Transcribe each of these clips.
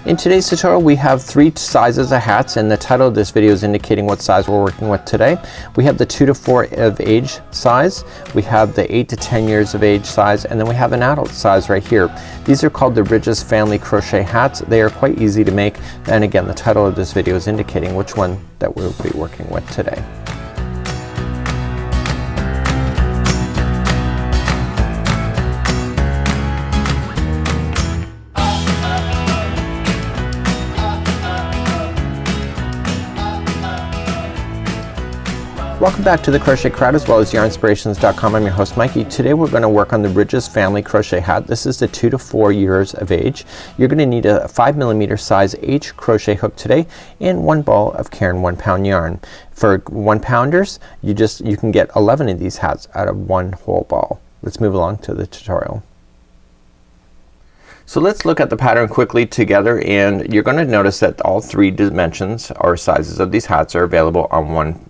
In today's tutorial we have 3 sizes of hats, and the title of this video is indicating what size we're working with today. We have the 2 to 4 of age size, we have the 8 to 10 years of age size, and then we have an adult size right here. These are called the Ridges Family Crochet hats. They are quite easy to make, and again the title of this video is indicating which one that we'll be working with today. Welcome back to the Crochet Crowd as well as yarnspirations.com. I'm your host Mikey. Today we're going to work on the Ridges Family Crochet hat. This is the 2 to 4 years of age. You're going to need a 5mm size H crochet hook today and 1 ball of Caron 1 pound yarn. For 1 pounders you can get 11 of these hats out of 1 whole ball. Let's move along to the tutorial. So let's look at the pattern quickly together, and you're going to notice that all 3 dimensions or sizes of these hats are available on one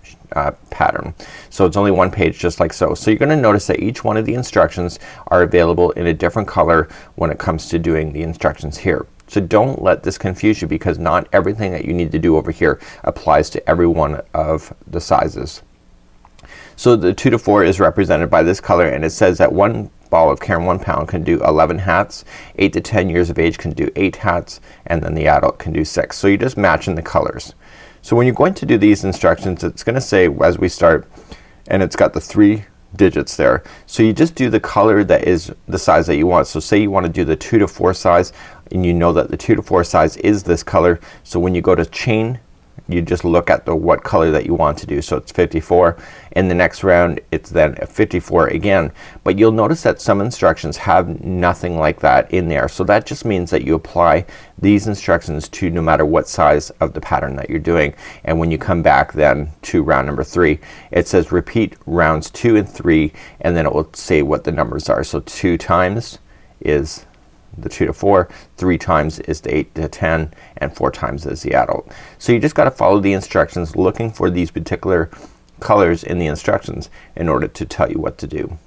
pattern. So it's only 1 page just like so. So you're going to notice that each one of the instructions are available in a different color when it comes to doing the instructions here. So don't let this confuse you, because not everything that you need to do over here applies to every one of the sizes. So the 2 to 4 is represented by this color, and it says that 1 ball of Caron 1 pound can do 11 hats, 8 to 10 years of age can do 8 hats, and then the adult can do 6. So you're just matching the colors. So when you're going to do these instructions, it's gonna say as we start, and it's got the 3 digits there. So you just do the color that is the size that you want. So say you want to do the 2 to 4 size, and you know that the 2 to 4 size is this color. So when you go to chain, you just look at the what color that you want to do. So it's 54. In the next round it's then 54 again. But you'll notice that some instructions have nothing like that in there. So that just means that you apply these instructions to no matter what size of the pattern that you're doing. And when you come back then to round number 3, it says repeat rounds 2 and 3, and then it will say what the numbers are. So 2 times is the 2 to 4, 3 times is the 8 to 10, and 4 times is the adult. So you just gotta follow the instructions, looking for these particular colors in the instructions in order to tell you what to do.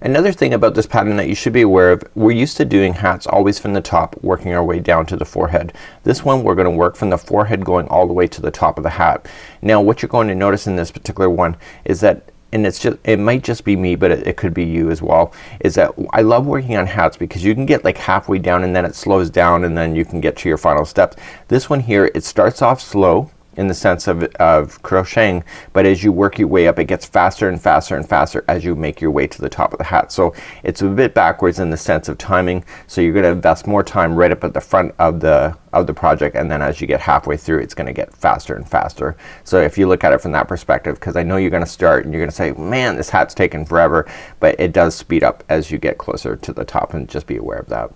Another thing about this pattern that you should be aware of, we're used to doing hats always from the top, working our way down to the forehead. This one we're gonna work from the forehead going all the way to the top of the hat. Now what you're going to notice in this particular one is that, and it might just be me, but it could be you as well, is that I love working on hats because you can get like halfway down and then it slows down and then you can get to your final steps. This one here, it starts off slow in the sense of crocheting, but as you work your way up it gets faster and faster and faster as you make your way to the top of the hat. So it's a bit backwards in the sense of timing, so you're gonna invest more time right up at the front of the project, and then as you get halfway through it's gonna get faster and faster. So if you look at it from that perspective, because I know you're gonna start and you're gonna say, man, this hat's taken forever, but it does speed up as you get closer to the top, and just be aware of that.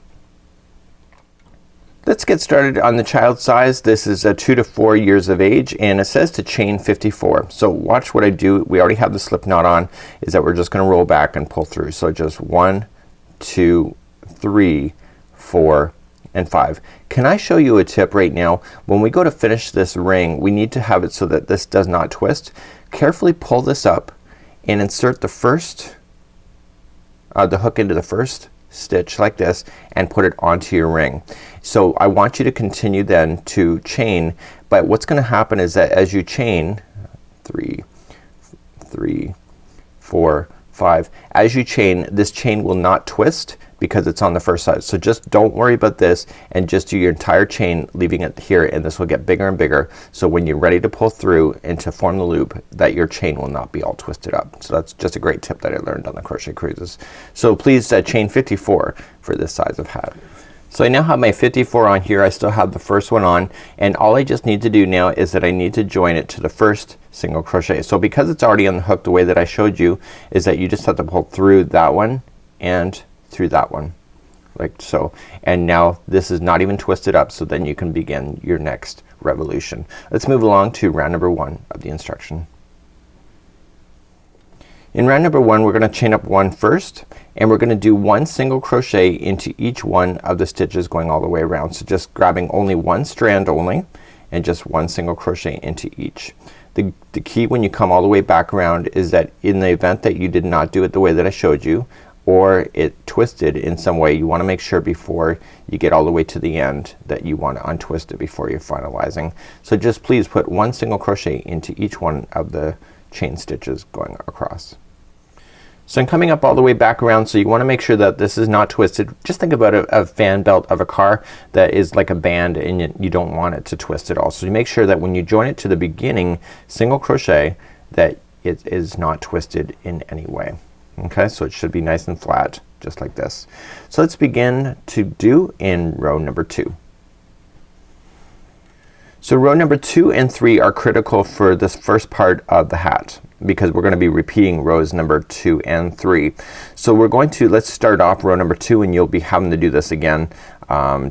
Let's get started on the child size. This is a 2 to 4 years of age, and it says to chain 54. So watch what I do. We already have the slip knot on, is that we're just gonna roll back and pull through. So just 1, 2, 3, 4, and 5. Can I show you a tip right now? When we go to finish this ring, we need to have it so that this does not twist. Carefully pull this up and insert the first the hook into the first stitch like this and put it onto your ring. So I want you to continue then to chain, but what's gonna happen is that as you chain 3, 4, 5, as you chain, this chain will not twist because it's on the first side. So just don't worry about this and just do your entire chain, leaving it here, and this will get bigger and bigger, so when you're ready to pull through and to form the loop, that your chain will not be all twisted up. So that's just a great tip that I learned on the crochet cruises. So please chain 54 for this size of hat. So I now have my 54 on here. I still have the first one on, and all I just need to do now is that I need to join it to the first single crochet. So because it's already on the hook the way that I showed you, is that you just have to pull through that one and through that one like so, and now this is not even twisted up, so then you can begin your next revolution. Let's move along to round number 1 of the instruction. In round number 1 we're gonna chain up 1 first, and we're gonna do 1 single crochet into each one of the stitches going all the way around. So just grabbing only 1 strand only, and just 1 single crochet into each. The key when you come all the way back around is that in the event that you did not do it the way that I showed you, or it twisted in some way, you wanna make sure before you get all the way to the end that you wanna untwist it before you're finalizing. So just please put one single crochet into each one of the chain stitches going across. So I'm coming up all the way back around, so you wanna make sure that this is not twisted. Just think about a fan belt of a car that is like a band, and you don't want it to twist at all. So you make sure that when you join it to the beginning single crochet that it is not twisted in any way. Okay, so it should be nice and flat just like this. So let's begin to do in row number 2. So row number 2 and 3 are critical for this first part of the hat, because we're gonna be repeating rows number 2 and 3. So we're going to, let's start off row number 2, and you'll be having to do this again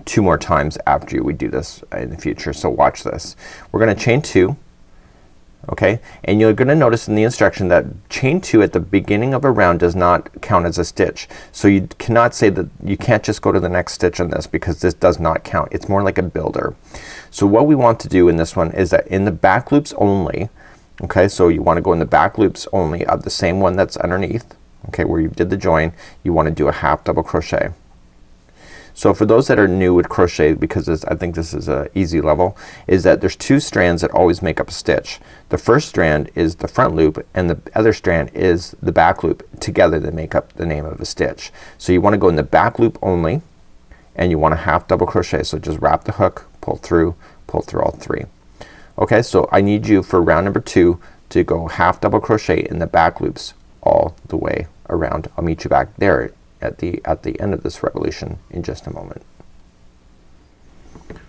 2 more times after we do this in the future. So watch this. We're gonna chain 2. Okay, and you're gonna notice in the instruction that chain 2 at the beginning of a round does not count as a stitch. So you cannot say that, you can't just go to the next stitch on this, because this does not count. It's more like a builder. So what we want to do in this one is that in the back loops only, okay, so you wanna go in the back loops only of the same one that's underneath, okay, where you did the join, you wanna do a half double crochet. So for those that are new with crochet, because I think this is a easy level, is that there's 2 strands that always make up a stitch. The first strand is the front loop, and the other strand is the back loop. Together they make up the name of a stitch. So you wanna go in the back loop only, and you want to half double crochet. So just wrap the hook, pull through all 3. Okay, so I need you for round number 2 to go half double crochet in the back loops all the way around. I'll meet you back there at the end of this revolution in just a moment.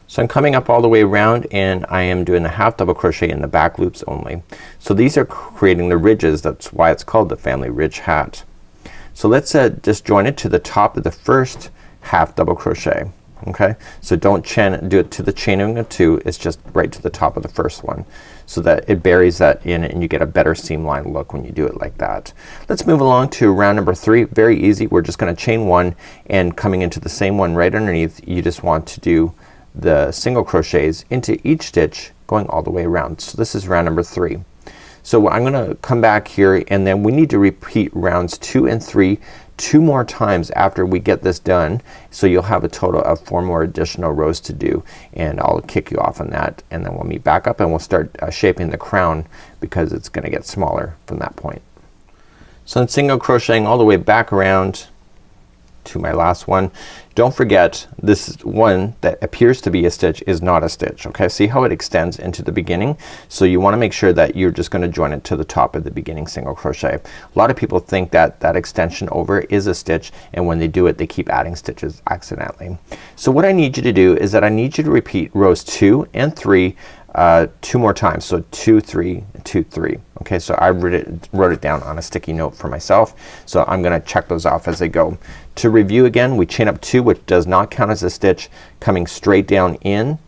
So I'm coming up all the way around, and I am doing the half double crochet in the back loops only. So these are creating the ridges. That's why it's called the family ridge hat. So let's just join it to the top of the first half double crochet. Okay, so don't do it to the chaining of 2, it's just right to the top of the first one, so that it buries that in and you get a better seam line look when you do it like that. Let's move along to round number 3. Very easy. We're just gonna chain 1, and coming into the same one right underneath, you just want to do the single crochets into each stitch going all the way around. So this is round number 3. So I'm gonna come back here, and then we need to repeat rounds 2 and 3 2 more times after we get this done. So you'll have a total of 4 more additional rows to do, and I'll kick you off on that, and then we'll meet back up and we'll start shaping the crown, because it's gonna get smaller from that point. So I'm single crocheting all the way back around to my last one. Don't forget, this one that appears to be a stitch is not a stitch. Okay, see how it extends into the beginning? So you wanna make sure that you're just gonna join it to the top of the beginning single crochet. A lot of people think that that extension over is a stitch, and when they do it they keep adding stitches accidentally. So what I need you to do is that I need you to repeat rows 2 and 3 2 more times. So 2 3 2 3. Okay, so I wrote it down on a sticky note for myself, so I'm gonna check those off as I go. To review again, we chain up 2, which does not count as a stitch, coming straight down in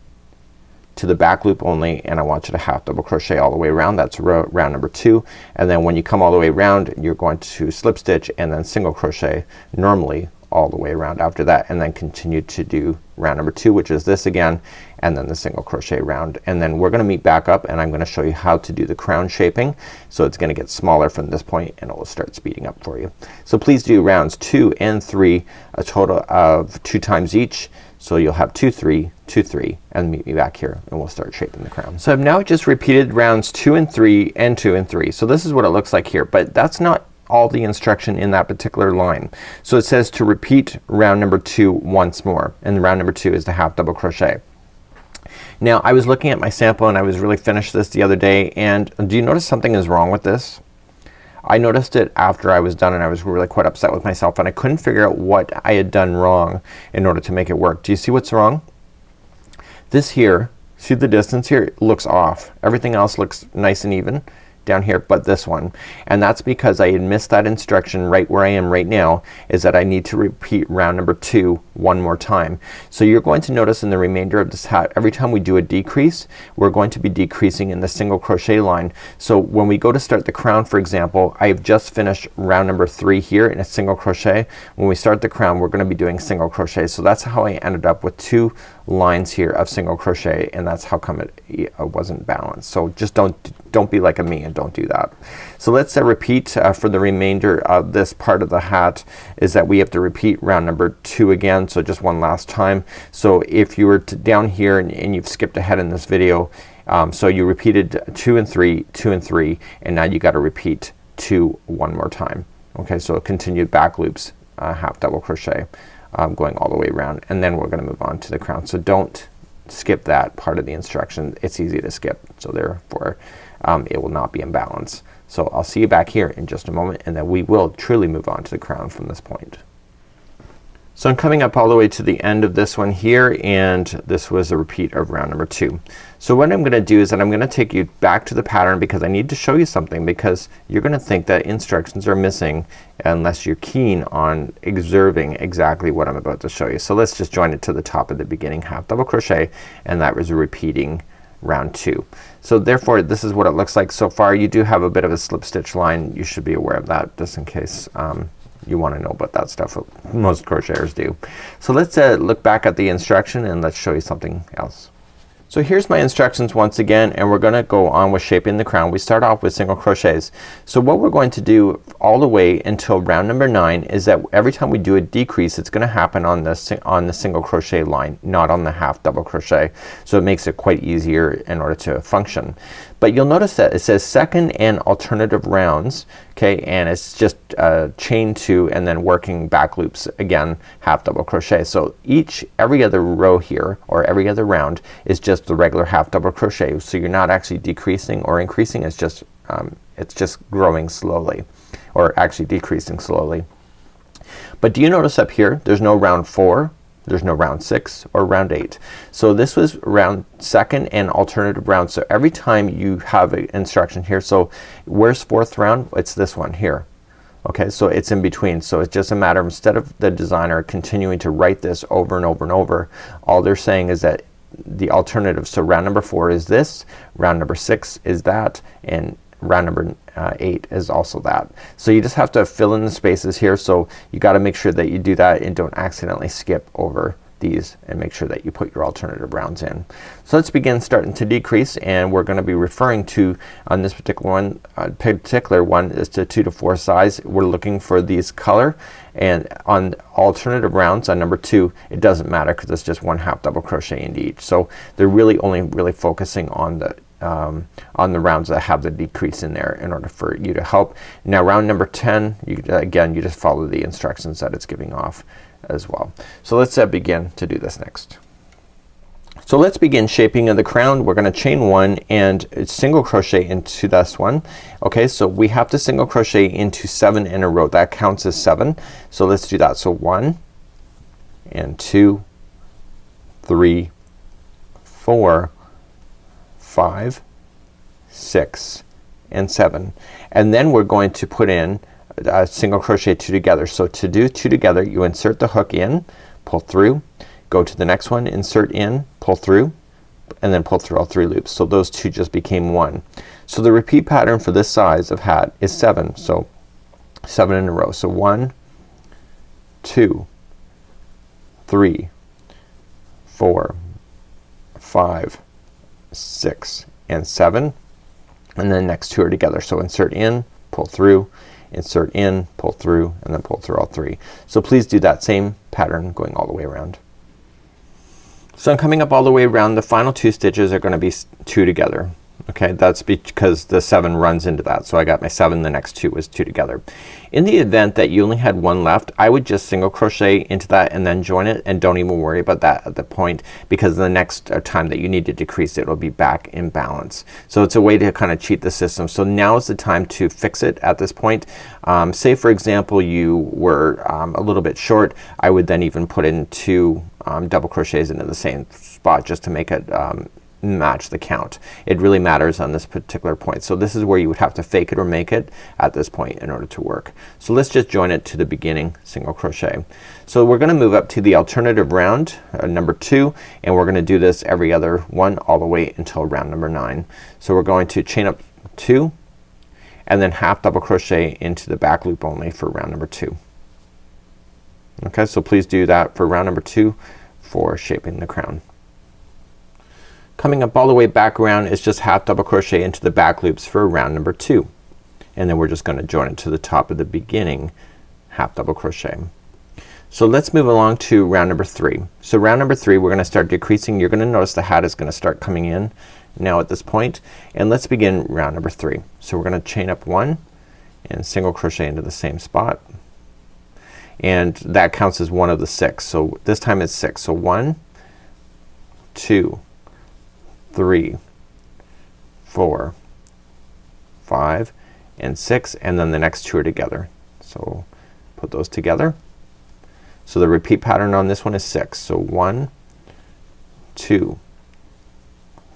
to the back loop only, and I want you to half double crochet all the way around. That's round number 2, and then when you come all the way around, you're going to slip stitch and then single crochet normally all the way around after that, and then continue to do round number 2, which is this again, and then the single crochet round, and then we're gonna meet back up, and I'm gonna show you how to do the crown shaping. So it's gonna get smaller from this point, and it will start speeding up for you. So please do rounds 2 and 3 a total of 2 times each. So you'll have 2 3 2 3, and meet me back here and we'll start shaping the crown. So I've now just repeated rounds 2 and 3 and 2 and 3. So this is what it looks like here, but that's not all the instruction in that particular line. So it says to repeat round number 2 once more, and round number 2 is the half double crochet. Now I was looking at my sample, and I was really finished this the other day, and do you notice something is wrong with this? I noticed it after I was done, and I was really quite upset with myself, and I couldn't figure out what I had done wrong in order to make it work. Do you see what's wrong? This here, see the distance here, it looks off. Everything else looks nice and even down here, but this one, and that's because I had missed that instruction right where I am right now, is that I need to repeat round number 2 one more time. So you're going to notice in the remainder of this hat, every time we do a decrease, we're going to be decreasing in the single crochet line. So when we go to start the crown, for example, I've just finished round number 3 here in a single crochet. When we start the crown, we're gonna be doing single crochet. So that's how I ended up with 2 lines here of single crochet, and that's how come it wasn't balanced. So just don't don't be like me and don't do that. So let's repeat for the remainder of this part of the hat is that we have to repeat round number 2 again. So just one last time. So if you were down here and you've skipped ahead in this video, so you repeated 2 and 3, 2 and 3, and now you got to repeat 2 one more time. Okay, so continued back loops, half double crochet, going all the way around, and then we're gonna move on to the crown. So don't skip that part of the instruction. It's easy to skip, so therefore it will not be in balance. So I'll see you back here in just a moment, and then we will truly move on to the crown from this point. So I'm coming up all the way to the end of this one here, and this was a repeat of round number 2. So what I'm gonna do is that I'm gonna take you back to the pattern because I need to show you something, because you're gonna think that instructions are missing unless you're keen on observing exactly what I'm about to show you. So let's just join it to the top of the beginning half double crochet, and that was repeating round 2. So therefore this is what it looks like so far. You do have a bit of a slip stitch line. You should be aware of that just in case you want to know about that stuff. Most crocheters do. So let's look back at the instruction and let's show you something else. So here's my instructions once again, and we're gonna go on with shaping the crown. We start off with single crochets. So what we're going to do all the way until round number 9 is that every time we do a decrease, it's gonna happen on the single crochet line, not on the half double crochet. So it makes it quite easier in order to function. But you'll notice that it says second and alternative rounds, okay, and it's just chain 2 and then working back loops again, half double crochet. So every other row here or every other round is just the regular half double crochet. So you're not actually decreasing or increasing. It's just growing slowly, or actually decreasing slowly. But do you notice up here there's no round 4, there's no round 6 or round 8. So this was round second and alternative round. So every time you have an instruction here, so where's 4th round? It's this one here. Okay, so it's in between. So it's just a matter of, instead of the designer continuing to write this over and over and over, all they're saying is that the alternative, so round number 4 is this, round number 6 is that, and round number 8 is also that. So you just have to fill in the spaces here. So you gotta make sure that you do that and don't accidentally skip over these, and make sure that you put your alternative rounds in. So let's begin starting to decrease, and we're gonna be referring to, on this particular one is to 2 to 4 size. We're looking for these color, and on alternative rounds on number 2 it doesn't matter because it's just one half double crochet into each. So they're only focusing on the rounds that have the decrease in there in order for you to help. Now round number 10, again you just follow the instructions that it's giving off as well. So let's begin to do this next. So let's begin shaping of the crown. We're gonna chain 1 and single crochet into this one. Okay, so we have to single crochet into 7 in a row. That counts as 7. So let's do that. So 1 and 2, 3, 4, 5, 6, and 7. And then we're going to put in single crochet 2 together. So to do 2 together, you insert the hook in, pull through, go to the next one, insert in, pull through, and then pull through all 3 loops. So those 2 just became 1. So the repeat pattern for this size of hat is 7. So 7 in a row. So 1, 2, 3, 4, 5, 6, and 7, and then the next 2 are together. So insert in, pull through, insert in, pull through, and then pull through all 3. So please do that same pattern going all the way around. So I'm coming up all the way around. The final 2 stitches are gonna be 2 together. Okay, that's because the 7 runs into that. So I got my 7, the next 2 was 2 together. In the event that you only had 1 left, I would just single crochet into that and then join it, and don't even worry about that at the point, because the next time that you need to decrease it will be back in balance. So it's a way to kind of cheat the system. So now is the time to fix it at this point. Say for example you were a little bit short, I would then even put in 2 double crochets into the same spot just to make it match the count. It really matters on this particular point. So this is where you would have to fake it or make it at this point in order to work. So let's just join it to the beginning single crochet. So we're gonna move up to the alternative round number 2, and we're gonna do this every other one all the way until round number 9. So we're going to chain up 2 and then half double crochet into the back loop only for round number 2. Okay, so please do that for round number 2 for shaping the crown. Coming up all the way back around is just half double crochet into the back loops for round number 2, and then we're just gonna join it to the top of the beginning half double crochet. So let's move along to round number 3. So round number 3 we're gonna start decreasing. You're gonna notice the hat is gonna start coming in now at this point, and let's begin round number 3. So we're gonna chain up 1 and single crochet into the same spot, and that counts as one of the 6. So this time it's 6. So 1, 2, 3, 4, 5, and 6, and then the next 2 are together. So put those together. So the repeat pattern on this one is 6. So 1, 2,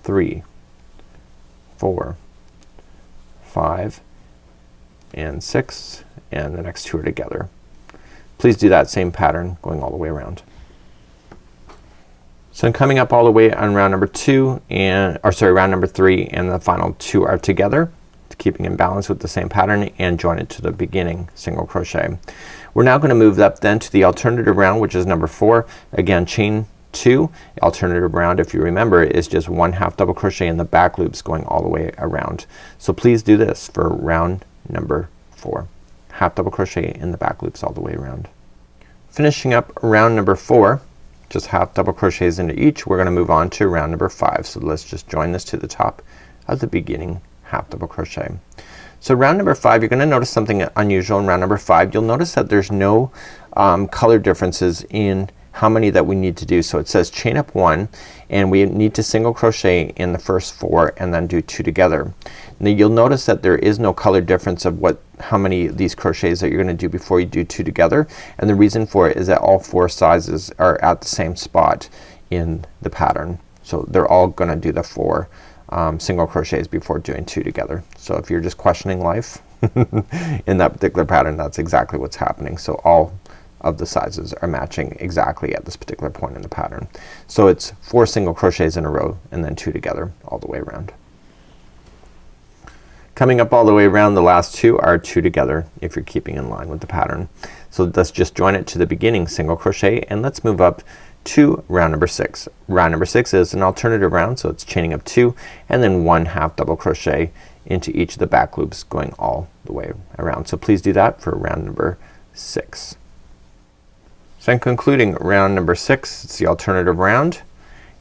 3, 4, 5, and 6, and the next 2 are together. Please do that same pattern going all the way around. So I'm coming up all the way on round number 2 and round number 3, and the final 2 are together, keeping in balance with the same pattern, and join it to the beginning single crochet. We're now gonna move up then to the alternative round, which is number 4. Again, chain 2. Alternative round, if you remember, is just 1 half double crochet in the back loops going all the way around. So please do this for round number 4. Half double crochet in the back loops all the way around. Finishing up round number 4, just half double crochets into each, we're gonna move on to round number 5. So let's just join this to the top of the beginning half double crochet. So round number 5, you're gonna notice something unusual in round number 5. You'll notice that there's no color differences in how many that we need to do. So it says chain up 1, and we need to single crochet in the first 4 and then do 2 together. Now you'll notice that there is no color difference of how many of these crochets that you're gonna do before you do 2 together, and the reason for it is that all 4 sizes are at the same spot in the pattern. So they're all gonna do the 4 single crochets before doing 2 together. So if you're just questioning life in that particular pattern, that's exactly what's happening. So all of the sizes are matching exactly at this particular point in the pattern. So it's 4 single crochets in a row and then 2 together all the way around. Coming up all the way around, the last 2 are 2 together if you're keeping in line with the pattern. So let's just join it to the beginning single crochet, and let's move up to round number 6. Round number 6 is an alternative round, so it's chaining up 2 and then 1 half double crochet into each of the back loops going all the way around. So please do that for round number 6. So I'm concluding round number 6. It's the alternative round,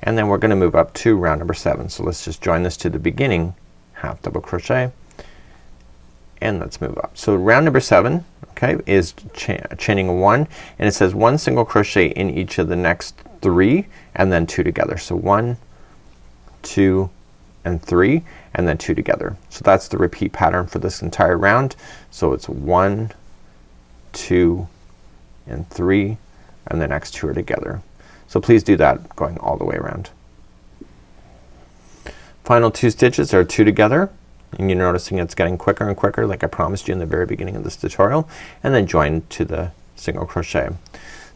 and then we're gonna move up to round number 7. So let's just join this to the beginning half double crochet, and let's move up. So round number 7, okay, is chaining 1, and it says 1 single crochet in each of the next 3 and then 2 together. So 1, 2, and 3, and then 2 together. So that's the repeat pattern for this entire round. So it's 1, 2, and 3, and the next 2 are together. So please do that going all the way around. Final 2 stitches are 2 together, and you're noticing it's getting quicker and quicker like I promised you in the very beginning of this tutorial, and then join to the single crochet.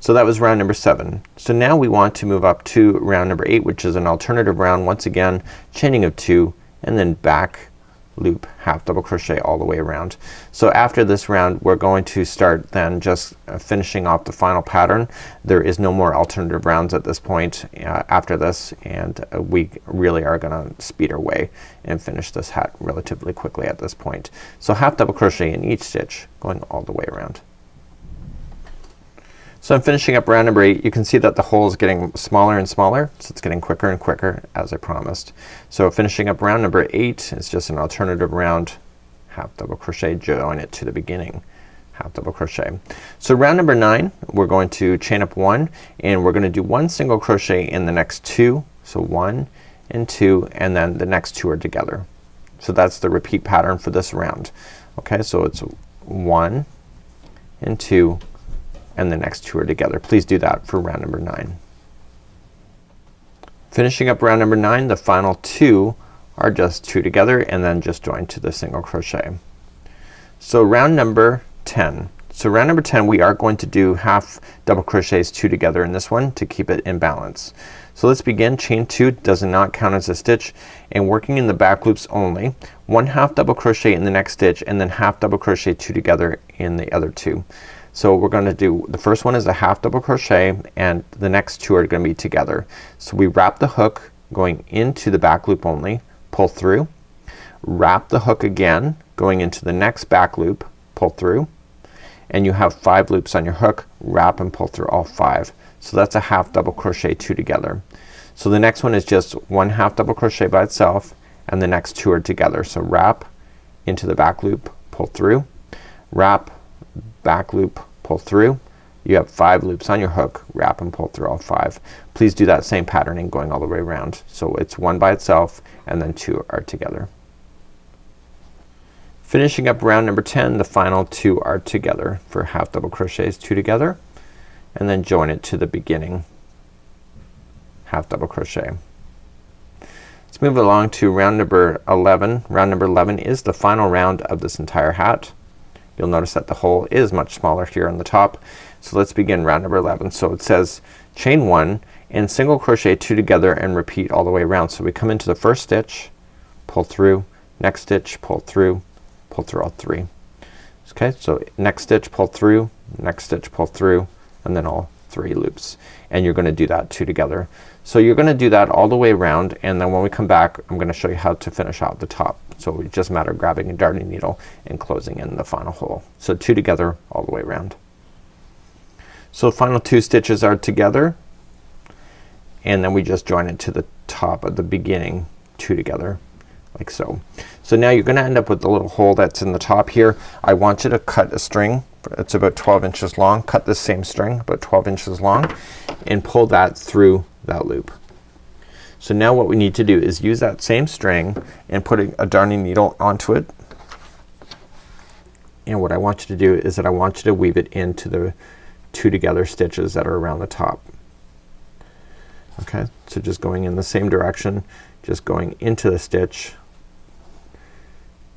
So that was round number 7. So now we want to move up to round number 8, which is an alternative round. Once again, chaining of 2 and then back loop half double crochet all the way around. So after this round we're going to start then just finishing off the final pattern. There is no more alternative rounds at this point after this, and we really are gonna speed our way and finish this hat relatively quickly at this point. So half double crochet in each stitch going all the way around. So I'm finishing up round number 8. You can see that the hole is getting smaller and smaller, so it's getting quicker and quicker as I promised. So finishing up round number 8 is just an alternative round, half double crochet, join it to the beginning, half double crochet. So round number 9 we're going to chain up 1, and we're gonna do 1 single crochet in the next 2. So 1 and 2, and then the next 2 are together. So that's the repeat pattern for this round. Okay, so it's 1 and 2, and the next 2 are together. Please do that for round number 9. Finishing up round number 9, the final 2 are just 2 together and then just join to the single crochet. So round number 10. So round number 10 we are going to do half double crochets 2 together in this one to keep it in balance. So let's begin. Chain 2 does not count as a stitch, and working in the back loops only. 1 half double crochet in the next stitch and then half double crochet 2 together in the other 2. So we're gonna do, the first one is a half double crochet and the next 2 are gonna be together. So we wrap the hook going into the back loop only, pull through, wrap the hook again, going into the next back loop, pull through, and you have 5 loops on your hook, wrap and pull through all 5. So that's a half double crochet 2 together. So the next one is just 1 half double crochet by itself, and the next 2 are together. So wrap into the back loop, pull through, wrap, back loop, pull through. You have 5 loops on your hook, wrap and pull through all 5. Please do that same patterning going all the way around. So it's 1 by itself and then 2 are together. Finishing up round number 10, the final 2 are together for half double crochets 2 together, and then join it to the beginning half double crochet. Let's move along to round number 11. Round number 11 is the final round of this entire hat. You'll notice that the hole is much smaller here on the top. So let's begin round number 11. So it says chain 1 and single crochet 2 together and repeat all the way around. So we come into the first stitch, pull through, next stitch, pull through all 3. Okay, so next stitch, pull through, next stitch, pull through, and then all 3 loops. And you're gonna do that 2 together. So you're gonna do that all the way around, and then when we come back I'm gonna show you how to finish out the top. So it's just a matter of grabbing a darning needle and closing in the final hole. So 2 together all the way around. So the final 2 stitches are together, and then we just join it to the top of the beginning 2 together like so. So now you're gonna end up with the little hole that's in the top here. I want you to cut a string. It's about 12 inches long. Cut this same string about 12 inches long and pull that through that loop. So now what we need to do is use that same string and put a darning needle onto it. And what I want you to do is that I want you to weave it into the 2 together stitches that are around the top. Okay, so just going in the same direction, just going into the stitch,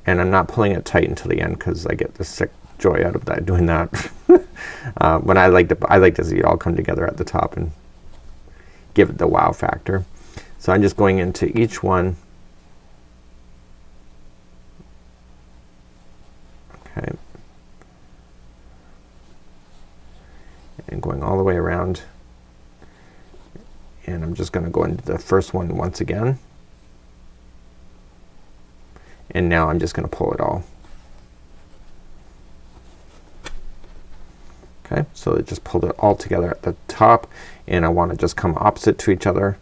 and I'm not pulling it tight until the end because I get the sick joy out of that doing that. When I like to see it all come together at the top and give it the wow factor. So I'm just going into each one. Okay. And going all the way around, and I'm just gonna go into the first one once again, and now I'm just gonna pull it all. Okay, so it just pulled it all together at the top, and I want to just come opposite to each other.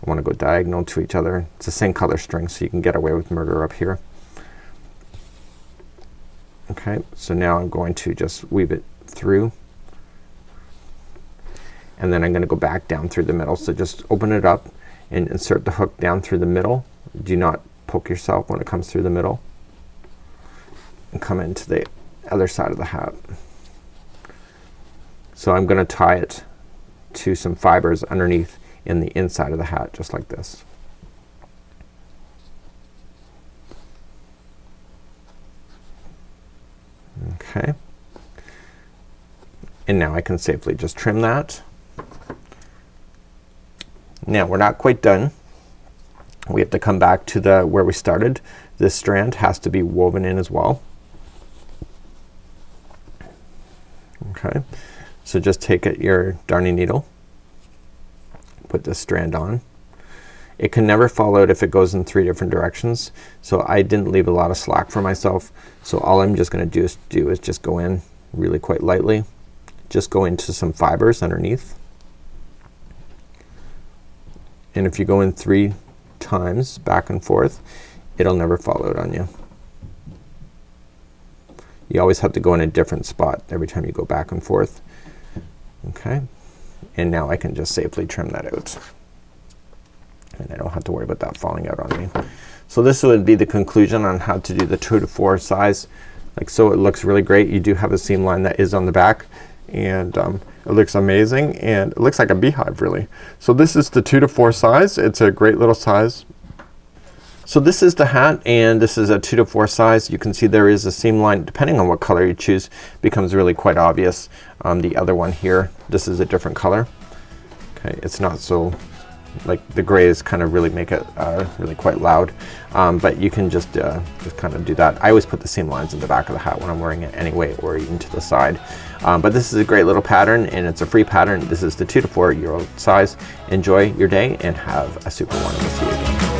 I want to go diagonal to each other. It's the same color string, so you can get away with murder up here. Okay, so now I'm going to just weave it through, and then I'm gonna go back down through the middle. So just open it up and insert the hook down through the middle. Do not poke yourself when it comes through the middle, and come into the other side of the hat. So I'm gonna tie it to some fibers underneath in the inside of the hat, just like this. Okay, and now I can safely just trim that. Now we're not quite done. We have to come back to the where we started. This strand has to be woven in as well. Okay, so just take your darning needle, put this strand on. It can never fall out if it goes in 3 different directions, so I didn't leave a lot of slack for myself. So all I'm just gonna do is just go in really quite lightly, just go into some fibers underneath, and if you go in 3 times back and forth, it'll never fall out on you. You always have to go in a different spot every time you go back and forth. Okay, and now I can just safely trim that out, and I don't have to worry about that falling out on me. So this would be the conclusion on how to do the 2 to 4 size. Like so, it looks really great. You do have a seam line that is on the back, and it looks amazing, and it looks like a beehive really. So this is the 2 to 4 size. It's a great little size. So this is the hat, and this is a 2 to 4 size. You can see there is a seam line, depending on what color you choose, becomes really quite obvious. The other one here, this is a different color. Okay, it's not so like the grays kind of really make it really quite loud. But you can just kind of do that. I always put the same lines in the back of the hat when I'm wearing it anyway, or even to the side. But this is a great little pattern, and it's a free pattern. This is the 2 to 4 year old size. Enjoy your day and have a super one. We'll see you again.